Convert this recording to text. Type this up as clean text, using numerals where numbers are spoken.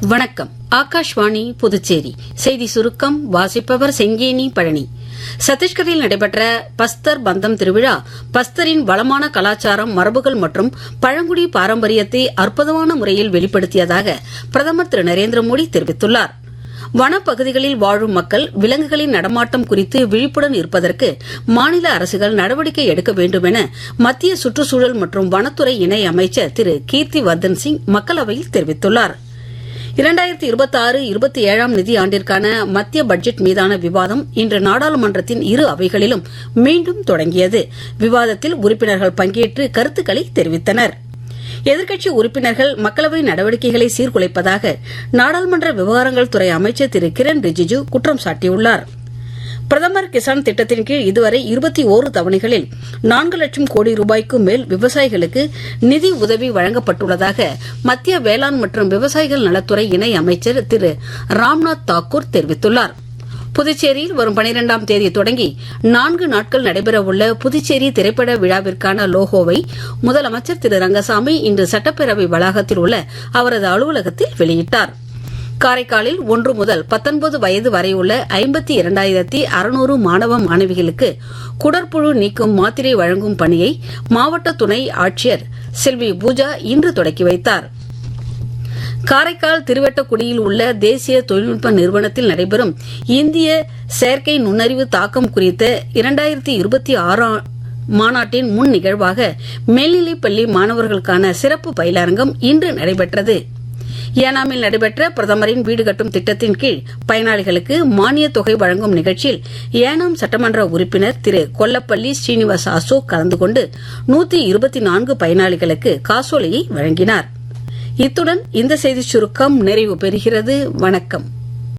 வணக்கம். ஆகாஷ்வாணி புதுச்சேரி செய்தி சுருக்கம் வாசிப்பவர் செங்கேனி பழனி. சத்தீஸ்கரில் நடைபெற்ற பஸ்தர் பந்தம் திருவிழா பஸ்தரின் வளமான கலாச்சாரம், மரபுகள் மற்றும் பழங்குடி பாரம்பரியத்தை அற்புதமான முறையில் வெளிப்படுத்தியதாக பிரதமர் திரு நரேந்திர மோடி தெரிவித்துள்ளார். வனப்பகுதிகளில் வாழும் மக்கள் விலங்குகளின் நடமாட்டம் குறித்து விழிப்புடன் இருப்பதற்கு மாநில அரசுகள் நடவடிக்கை எடுக்க வேண்டும் என மத்திய சுற்றுச்சூழல் மற்றும் வனத்துறை இணை அமைச்சர் திரு கீர்த்தி வர்தன் சிங் மக்களவையில் தெரிவித்துள்ளார். 2026-27 நிதியாண்டிற்கான மத்திய பட்ஜெட் மீதான விவாதம் இன்று நாடாளுமன்றத்தின் இரு அவைகளிலும் மீண்டும் தொடங்கியது. விவாதத்தில் உறுப்பினர்கள் பங்கேற்று கருத்துக்களை தெரிவித்தனர். எதிர்க்கட்சி உறுப்பினர்கள் மக்களவை நடவடிக்கைகளை சீர்குலைப்பதாக நாடாளுமன்ற விவகாரங்கள் துறை அமைச்சர் திரு கிரண் ரிஜிஜு குற்றம் சாட்டியுள்ளார். பிரதமர் கிசான் திட்டத்தின் கீழ் இதுவரை 21 தவணைகளில் 4 லட்சம் கோடி ரூபாய்க்கும் மேல் விவசாயிகளுக்கு நிதி உதவி வழங்கப்பட்டுள்ளதாக மத்திய வேளாண் மற்றும் விவசாயிகள் நலத்துறை இணை அமைச்சர் திரு ராம்நாத் தாக்கூர் தெரிவித்துள்ளார். புதுச்சேரியில் வரும் 12ஆம் தேதி தொடங்கி 4 நாட்கள் நடைபெறவுள்ள புதுச்சேரி திரைப்பட விழாவிற்கான லோகோவை முதலமைச்சர் திரு ரங்கசாமி இன்று சட்டப்பேரவை வளாகத்தில் உள்ள அவரது அலுவலகத்தில் வெளியிட்டார். காரைக்காலில் 1 முதல் 19 வயது வரையுள்ள 52,600 மாணவ மாணவிகளுக்கு குடற்புழு நீக்கும் மாத்திரை வழங்கும் பணியை மாவட்ட துணை ஆட்சியர் செல்வி பூஜா இன்று தொடக்கி வைத்தார். காரைக்கால் திருவெட்டக்குடியில் உள்ள தேசிய தொழில்நுட்ப நிறுவனத்தில் நடைபெறும் இந்திய செயற்கை நுண்ணறிவு தாக்கம் குறித்த 2026 மாநாட்டின் முன் நிகழ்வாக மேல்நிலைப்பள்ளி மாணவர்களுக்கான சிறப்பு பயிலரங்கம் இன்று நடைபெற்றது. ஏனாமில் நடைபெற்ற பிரதமரின் வீடு கட்டும் திட்டத்தின் கீழ் பயனாளிகளுக்கு மானிய தொகை வழங்கும் நிகழ்ச்சியில் ஏனாம் சட்டமன்ற உறுப்பினர் திரு கொல்லப்பள்ளி ஸ்ரீனிவாஸ் அசோக் கலந்து கொண்டு 124 பயனாளிகளுக்கு காசோலையை வழங்கினார். இத்துடன் இந்த செய்திச் சுருக்கம் நிறைவு பெறுகிறது. வணக்கம்.